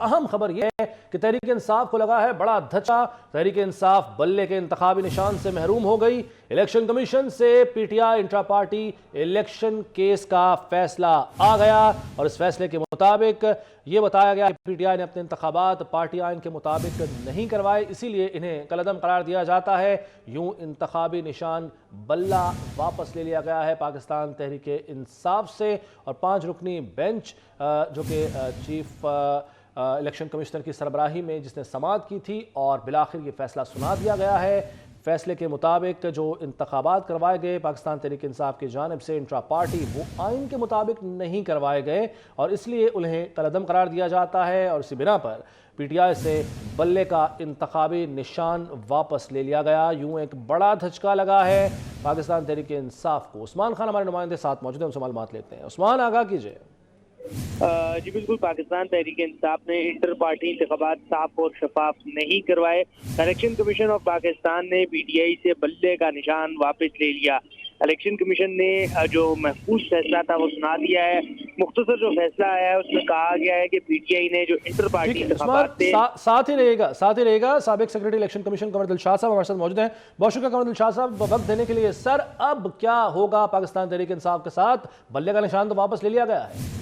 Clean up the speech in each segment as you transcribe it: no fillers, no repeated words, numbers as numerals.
اہم خبر یہ ہے کہ تحریک انصاف کو لگا ہے بڑا دھچکا۔ تحریک انصاف بلے کے انتخابی نشان سے محروم ہو گئی۔ الیکشن کمیشن سے P T I intra party election case کا فیصلہ آ گیا اور اس فیصلے کے مطابق یہ بتایا گیا کہ پی ٹی آئی نے اپنے انتخابات پارٹی آئین کے مطابق نہیں کروائے، اسی لیے انہیں کالعدم قرار دیا جاتا ہے۔ یوں انتخابی نشان بلہ واپس لے لیا گیا ہے پاکستان تحریک انصاف سے، اور 5 رکنی بینچ جو کہ چیف الیکشن کمشنر کی سربراہی میں جس نے سماعت کی تھی، اور بالآخر یہ فیصلہ سنا دیا گیا ہے۔ فیصلے کے مطابق جو انتخابات کروائے گئے پاکستان تحریک انصاف کی جانب سے انٹرا پارٹی، وہ آئین کے مطابق نہیں کروائے گئے اور اس لیے انہیں کالعدم قرار دیا جاتا ہے، اور اسی بنا پر پی ٹی آئی سے بلے کا انتخابی نشان واپس لے لیا گیا۔ یوں ایک بڑا دھچکا لگا ہے پاکستان تحریک انصاف کو۔ عثمان خان ہمارے نمائندے ساتھ موجود ہیں، ان سے معلومات لیتے ہیں۔ عثمان، آگاہ کیجئے۔ جی بالکل، پاکستان تحریک انصاف نے انٹر پارٹی انتخابات صاف اور شفاف نہیں کروائے۔ الیکشن کمیشن آف پاکستان نے پی ٹی آئی سے بلے کا نشان واپس لے لیا۔ الیکشن کمیشن نے جو محفوظ فیصلہ تھا وہ سنا دیا ہے۔ مختصر جو فیصلہ آیا ہے اس میں کہا گیا ہے کہ پی ٹی آئی نے جو انٹر پارٹی انتخابات ساتھ ہی رہے گا سابق secretary election commission Qamar Dilshad صاحب ہمارے ساتھ موجود ہیں۔ بہت شکریہ قمر دلشاد صاحب وقت دینے کے لیے۔ سر، اب کیا ہوگا پاکستان تحریک انصاف کے ساتھ؟ بلے کا نشان تو واپس لے لیا گیا ہے۔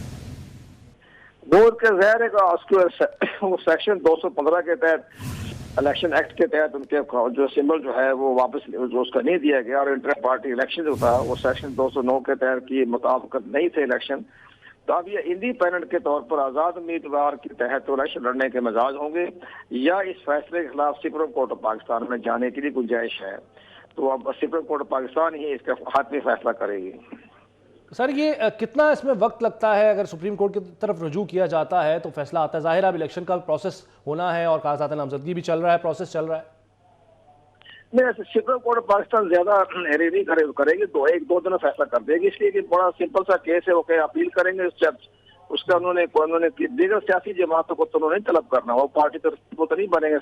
وہ ظاہر ہے کہ وہ سیکشن 215 کے تحت الیکشن ایکٹ کے تحت ان کے جو سمبل جو ہے وہ واپس جو اس کا نہیں دیا گیا، اور انٹر پارٹی الیکشن جو تھا وہ سیکشن 209 کے تحت کی مطابقت نہیں تھے الیکشن، تو اب یہ انڈیپینڈنٹ کے طور پر آزاد امیدوار کے تحت الیکشن لڑنے کے مزاج ہوں گے، یا اس فیصلے کے خلاف سپریم کورٹ آف پاکستان میں جانے کی گنجائش ہے۔ تو اب سپریم کورٹ آف پاکستان ہی اس کا حتمی فیصلہ کرے گی۔ سر، یہ کتنا اس میں وقت لگتا ہے؟ اگر سپریم کورٹ کی طرف رجوع کیا جاتا ہے تو فیصلہ آتا ہے، ظاہر اب الیکشن کا پروسیس ہونا ہے اور کاغذات نامزدگی بھی چل رہا ہے، پروسیس چل رہا ہے۔ نہیں، سپریم کورٹ آف پاکستان زیادہ نہیں کرے گی، 1-2 دن فیصلہ کر دے گی، اس لیے کہ بڑا سمپل سا کیس ہے، وہ کہ اپیل کریں گے اس کا انہوں نے دیگر سیاسی جماعتوں کو تو انہوں نے طلب کرنا، وہ پارٹی تو نہیں بنے گے،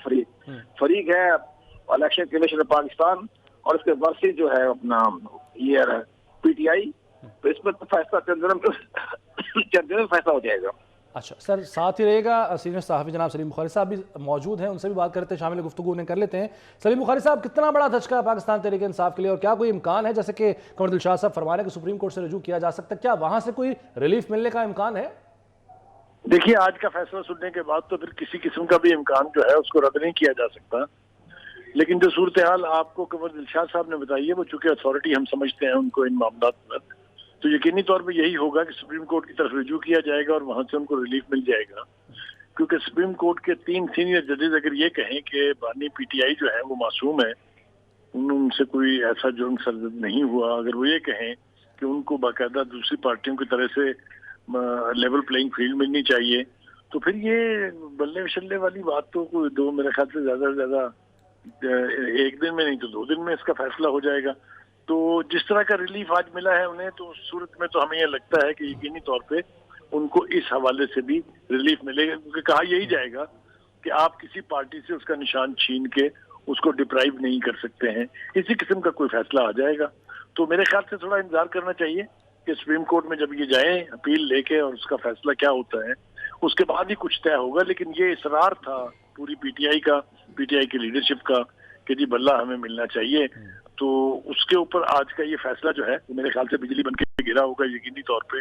فریق ہے الیکشن کمیشن آف پاکستان اور اس کے ورثی جو ہے اپنا یہ پی ٹی آئی، تو اس میں فیصلہ چند دن میں فیصلہ ہو جائے گا۔ اچھا سر، ساتھ ہی رہے گا سینئر صحافی جناب سلیم بخاری صاحب بھی موجود ہیں، ان سے بھی بات کرتے ہیں، شامل گفتگو انہیں کر لیتے ہیں۔ سلیم بخاری صاحب، کتنا بڑا دھچکا ہے پاکستان تحریک انصاف کے لیے، اور کیا کوئی امکان ہے، جیسے کہ قمر دلشاد صاحب فرما رہے ہیں کہ سپریم کورٹ سے رجوع کیا جا سکتا ہے، کیا وہاں سے کوئی ریلیف ملنے کا امکان ہے؟ دیکھیے، آج کا فیصلہ سننے کے بعد تو پھر کسی قسم کا بھی امکان جو ہے اس کو رد نہیں کیا جا سکتا، لیکن جو صورتحال آپ کو قمر دلشاد صاحب نے بتائی ہے وہ چونکہ اتھارٹی ہم سمجھتے ہیں ان کو ان معاملات میں، تو یقینی طور پہ یہی ہوگا کہ سپریم کورٹ کی طرف رجوع کیا جائے گا اور وہاں سے ان کو ریلیف مل جائے گا، کیونکہ سپریم کورٹ کے 3 سینئر ججز اگر یہ کہیں کہ بانی پی ٹی آئی جو ہے وہ معصوم ہے، ان سے کوئی ایسا جرم سرزد نہیں ہوا، اگر وہ یہ کہیں کہ ان کو باقاعدہ دوسری پارٹیوں کی طرح سے لیول پلینگ فیلڈ ملنی چاہیے، تو پھر یہ بلے وشلے والی بات تو کوئی میرے خیال سے زیادہ سے زیادہ 1 دن میں نہیں تو 2 دن میں اس کا فیصلہ ہو جائے گا۔ تو جس طرح کا ریلیف آج ملا ہے انہیں، تو اس صورت میں تو ہمیں یہ لگتا ہے کہ یقینی طور پہ ان کو اس حوالے سے بھی ریلیف ملے گا، کیونکہ کہا یہی جائے گا کہ آپ کسی پارٹی سے اس کا نشان چھین کے اس کو ڈپرائیو نہیں کر سکتے ہیں، اسی قسم کا کوئی فیصلہ آ جائے گا۔ تو میرے خیال سے تھوڑا انتظار کرنا چاہیے کہ سپریم کورٹ میں جب یہ جائیں اپیل لے کے اور اس کا فیصلہ کیا ہوتا ہے، اس کے بعد ہی کچھ طے ہوگا، لیکن یہ اصرار تھا پوری پی ٹی آئی کا، پی ٹی آئی کی لیڈرشپ کا کہ جی بلہ ہمیں ملنا چاہیے، تو اس کے اوپر آج کا یہ فیصلہ جو ہے میرے خیال سے بجلی بن کے گرا ہوگا یقینی طور پہ،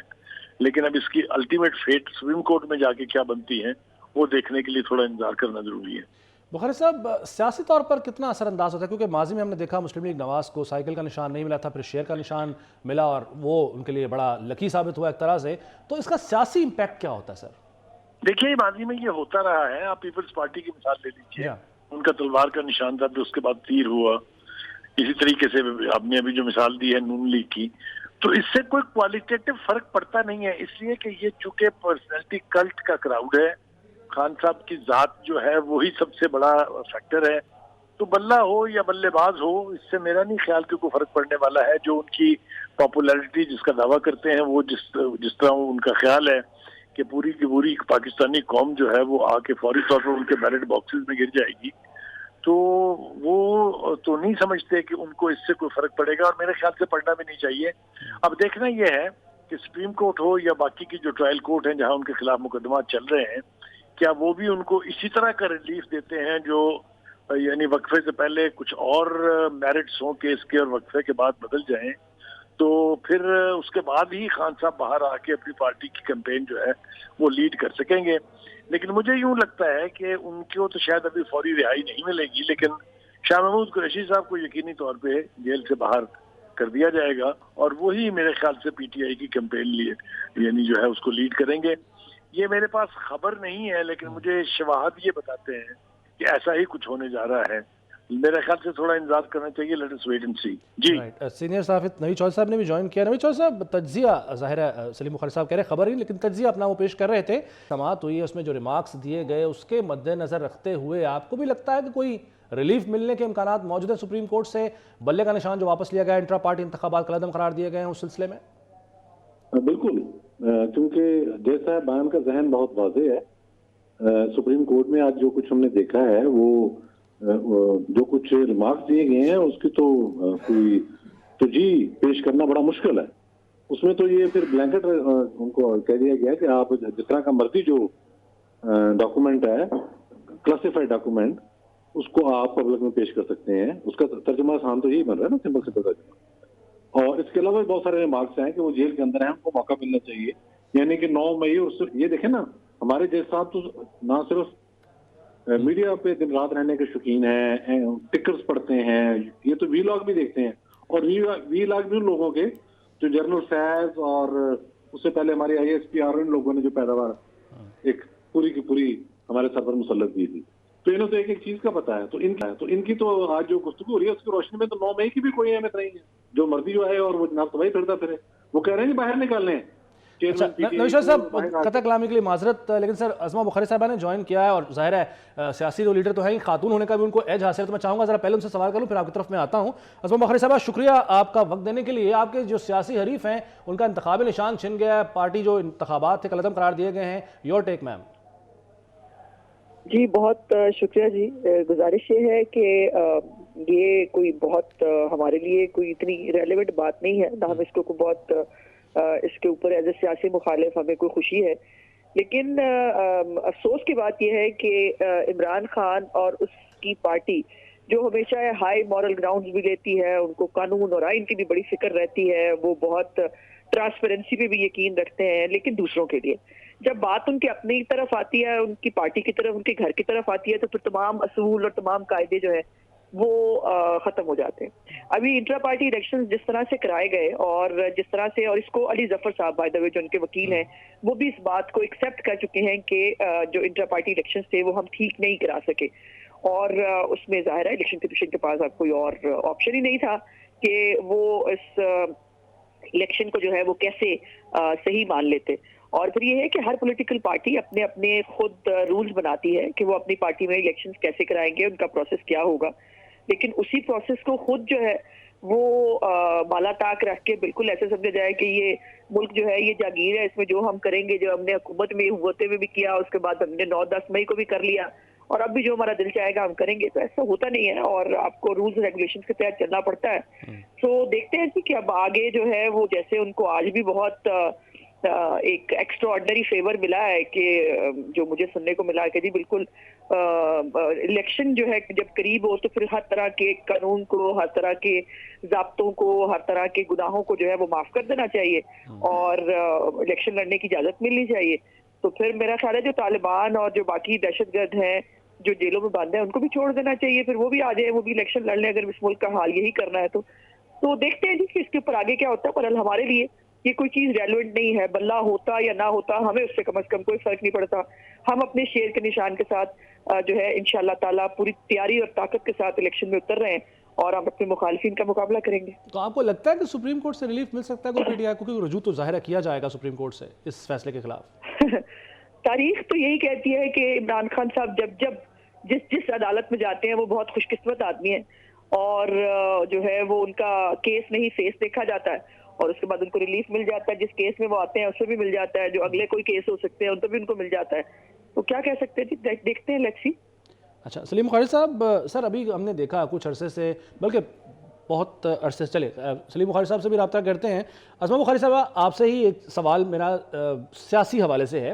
لیکن اب اس کی الٹیمیٹ فیٹ سپریم کورٹ میں جا کے کیا بنتی ہیں وہ دیکھنے کے لیے تھوڑا انتظار کرنا ضروری ہے۔ بخاری صاحب، سیاسی طور پر کتنا اثر انداز ہوتا ہے، کیونکہ ماضی میں ہم نے دیکھا مسلم لیگ نواز کو سائیکل کا نشان نہیں ملا تھا، پھر شیئر کا نشان ملا اور وہ ان کے لیے بڑا لکی ثابت ہوا ایک طرح سے، تو اس کا سیاسی امپیکٹ کیا ہوتا ہے سر؟ دیکھیے، ماضی میں یہ ہوتا رہا ہے، آپ پیپلز پارٹی کی مثال لے لیجیے، ان کا تلوار کا نشان تھا، پھر اس کے بعد تیر ہوا، اسی طریقے سے آپ نے ابھی جو مثال دی ہے نون لیگ کی، تو اس سے کوئی کوالٹیٹیو فرق پڑتا نہیں ہے، اس لیے کہ یہ چونکہ پرسنالٹی کلٹ کا کراؤڈ ہے، خان صاحب کی ذات جو ہے وہی سب سے بڑا فیکٹر ہے، تو بلہ ہو یا بلے باز ہو، اس سے میرا نہیں خیال کہ کوئی فرق پڑنے والا ہے۔ جو ان کی پاپولیرٹی جس کا دعویٰ کرتے ہیں، وہ جس طرح ان کا خیال ہے کہ پوری کی پوری پاکستانی قوم جو ہے وہ آ کے فوری طور پر ان کے بیلٹ باکسز میں گر جائے گی، تو وہ تو نہیں سمجھتے کہ ان کو اس سے کوئی فرق پڑے گا، اور میرے خیال سے پڑنا بھی نہیں چاہیے۔ اب دیکھنا یہ ہے کہ سپریم کورٹ ہو یا باقی کی جو ٹرائل کورٹ ہیں جہاں ان کے خلاف مقدمات چل رہے ہیں، کیا وہ بھی ان کو اسی طرح کا ریلیف دیتے ہیں جو یعنی وقفے سے پہلے کچھ اور میرٹس ہوں کیس کے اور وقفے کے بعد بدل جائیں، تو پھر اس کے بعد ہی خان صاحب باہر آ کے اپنی پارٹی کی کیمپین جو ہے وہ لیڈ کر سکیں گے. لیکن مجھے یوں لگتا ہے کہ ان کو تو شاید ابھی فوری رہائی نہیں ملے گی، لیکن شاہ محمود قریشی صاحب کو یقینی طور پہ جیل سے باہر کر دیا جائے گا، اور وہی میرے خیال سے پی ٹی آئی کی کیمپین لیے یعنی جو ہے اس کو لیڈ کریں گے. یہ میرے پاس خبر نہیں ہے، لیکن مجھے شواہد یہ بتاتے ہیں کہ ایسا ہی کچھ ہونے جا رہا ہے. میرے خیال سے تھوڑا انتظار کرنا چاہیے. Let us wait and see. جی سینئر صحافی نوید چودھری صاحب نے بھی جوائن کیا. نوید چودھری صاحب، تجزیہ ظاہر ہے سلیم بخاری صاحب کہہ رہے خبر ہی، لیکن تجزیہ اپنا وہ پیش کر رہے تھے. سماعت ہوئی ہے، اس میں جو ریمارکس دیے گئے اس کے مد نظر رکھتے ہوئے آپ کو بھی لگتا ہے کہ کوئی ریلیف ملنے کے امکانات موجود ہیں سپریم کورٹ سے؟ بلے کا نشان جو واپس لیا گیا، انٹرا پارٹی انتخابات کالعدم قرار دیے گئے ہیں اس سلسلے میں؟ بالکل، کیونکہ جیسا بیان کا ذہن بہت واضح ہے. سپریم کورٹ میں آج جو کچھ ہم نے دیکھا ہے، وہ جو کچھ ریمارکس دیے گئے ہیں اس کی تو کوئی ترجیح پیش کرنا بڑا مشکل ہے. اس میں تو یہ پھر بلینکٹ ان کو کہہ دیا گیا کہ آپ جس طرح کا مرضی جو ڈاکومنٹ ہے، کلاسیفائڈ ڈاکومنٹ، اس کو آپ پبلک میں پیش کر سکتے ہیں. اس کا ترجمہ آسان تو یہی بن رہا ہے نا، سمپل سے ترجمہ. اور اس کے علاوہ بہت سارے ریمارکس ہیں کہ وہ جیل کے اندر ہیں، ان کو موقع ملنا چاہیے. یعنی کہ 9 مئی یہ دیکھیں نا، ہمارے جیسے صاحب تو نہ صرف میڈیا پہ دن رات رہنے کے شوقین ہیں، ٹکرز پڑھتے ہیں، یہ تو وی لاگ بھی دیکھتے ہیں. اور وی لاگ بھی ان لوگوں کے جو جنرل فیض اور اس سے پہلے ہمارے I S P are in لوگوں نے جو پیداوار ایک پوری کی پوری ہمارے سر پر مسلط کی تھی، تو انہوں سے ایک چیز کا پتا ہے. تو ان کی تو آج جو گفتگو ہو رہی ہے اس کی روشنی میں تو 9 مئی کی بھی کوئی اہمیت نہیں ہے. جو مرضی جو ہے اور وہ جناب تباہی پھرتا پھرے، وہ کہہ رہے ہیں کہ باہر نکالنے ہیں. نوید صاحب، قطع کلامی کے لیے معذرت، لیکن سر اسما بخاری صاحبہ نے جوائن کیا ہے اور ظاہر ہے سیاسی جو لیڈر تو ہیں، خاتون ہونے کا بھی ان کو ایج حاصل ہے. تو میں چاہوں گا ذرا پہلے ان سے سوال کر لوں، پھر آپ کی طرف میں آتا ہوں. اسما بخاری صاحبہ، شکریہ آپ کا وقت دینے کے لیے. آپ کے جو سیاسی حریف ہیں ان کا انتخابی نشان چھن گیا ہے، پارٹی جو انتخابات تھے کالعدم قرار دیے گئے ہیں. یور ٹیک میم. جی بہت شکریہ جی. گزارش یہ ہے کہ یہ کوئی بہت ہمارے لیے کوئی اتنی ریلیونٹ بات نہیں ہے، نہ ہم اس کو بہت اس کے اوپر ایز اے سیاسی مخالف ہمیں کوئی خوشی ہے. لیکن افسوس کی بات یہ ہے کہ عمران خان اور اس کی پارٹی جو ہمیشہ ہائی مورل گراؤنڈز بھی لیتی ہے، ان کو قانون اور آئین کی بھی بڑی فکر رہتی ہے، وہ بہت ٹرانسپیرنسی پہ بھی یقین رکھتے ہیں، لیکن دوسروں کے لیے جب بات ان کی اپنی طرف آتی ہے، ان کی پارٹی کی طرف، ان کے گھر کی طرف آتی ہے، تو پھر تمام اصول اور تمام قاعدے جو ہیں وہ ختم ہو جاتے ہیں. ابھی انٹرا پارٹی الیکشن جس طرح سے کرائے گئے اور جس طرح سے، اور اس کو علی ظفر صاحب بائی دا وے جو ان کے وکیل ہیں، وہ بھی اس بات کو ایکسیپٹ کر چکے ہیں کہ جو انٹرا پارٹی الیکشن تھے وہ ہم ٹھیک نہیں کرا سکے. اور اس میں ظاہر ہے الیکشن کمیشن کے پاس اب کوئی اور آپشن ہی نہیں تھا کہ وہ اس الیکشن کو جو ہے وہ کیسے صحیح مان لیتے. اور پھر یہ ہے کہ ہر پولیٹیکل پارٹی اپنے اپنے خود رولز بناتی ہے کہ وہ اپنی پارٹی میں الیکشنز کیسے کرائیں گے، ان کا پروسیس کیا ہوگا. لیکن اسی پروسیس کو خود جو ہے وہ بالا طاق رکھ کے بالکل ایسے سمجھا جائے کہ یہ ملک جو ہے یہ جاگیر ہے، اس میں جو ہم کریں گے، جو ہم نے حکومت میں ہوتے ہوئے بھی کیا، اس کے بعد ہم نے 9-10 مئی کو بھی کر لیا، اور اب بھی جو ہمارا دل چاہے گا ہم کریں گے. تو ایسا ہوتا نہیں ہے، اور آپ کو رولز ریگولیشن کے تحت چلنا پڑتا ہے. تو دیکھتے ہیں کہ اب آگے جو ہے وہ، جیسے ان کو آج بھی بہت ایک ایکسٹرا آرڈنری فیور ملا ہے کہ جو مجھے سننے کو ملا کہ جی بالکل الیکشن جو ہے جب قریب ہو تو پھر ہر طرح کے قانون کو، ہر طرح کے ضابطوں کو، ہر طرح کے گناہوں کو جو ہے وہ معاف کر دینا چاہیے اور الیکشن لڑنے کی اجازت ملنی چاہیے. تو پھر میرا خیال ہے جو طالبان اور جو باقی دہشت گرد ہیں جو جیلوں میں بند ہیں ان کو بھی چھوڑ دینا چاہیے، پھر وہ بھی آ جائے، وہ بھی الیکشن لڑ لیں اگر اس ملک کا حال یہی کرنا ہے. تو دیکھتے ہیں جی کہ اس کے اوپر آگے کیا ہوتا ہے. پر ہمارے لیے یہ کوئی چیز ریلیونٹ نہیں ہے، بلہ ہوتا یا نہ ہوتا ہمیں اس سے کم از کم کوئی فرق نہیں پڑتا. ہم اپنے شیر کے نشان کے ساتھ جو ہے انشاءاللہ تعالیٰ پوری تیاری اور طاقت کے ساتھ الیکشن میں اتر رہے ہیں اور ہم اپنے مخالفین کا مقابلہ کریں گے. تو آپ کو لگتا ہے کہ سپریم کورٹ سے ریلیف مل سکتا ہے کوئی پی ٹی آئی کو؟ کیونکہ رجوع تو ظاہر کیا جائے گا سپریم کورٹ سے اس فیصلے کے خلاف. تاریخ تو یہی کہتی ہے کہ عمران خان صاحب جب جس عدالت میں جاتے ہیں وہ بہت خوش قسمت آدمی ہیں، اور جو ہے وہ ان کا کیس نہیں فیس دیکھا جاتا ہے اور اس کے بعد ان کو ریلیف مل جاتا ہے. جس کیس میں وہ آتے ہیں اس سے بھی مل جاتا ہے، جو اگلے کوئی کیس ہو سکتے ہیں ان پہ بھی ان کو مل جاتا ہے. تو کیا کہہ سکتے ہیں جی، دیکھتے ہیں، لیٹس سی. اچھا سلیم بخاری صاحب، سر ابھی ہم نے دیکھا کچھ عرصے سے، بلکہ بہت عرصے سے، چلے سلیم بخاری صاحب سے بھی رابطہ کرتے ہیں. اسما بخاری صاحب، آپ سے ہی ایک سوال میرا سیاسی حوالے سے ہے.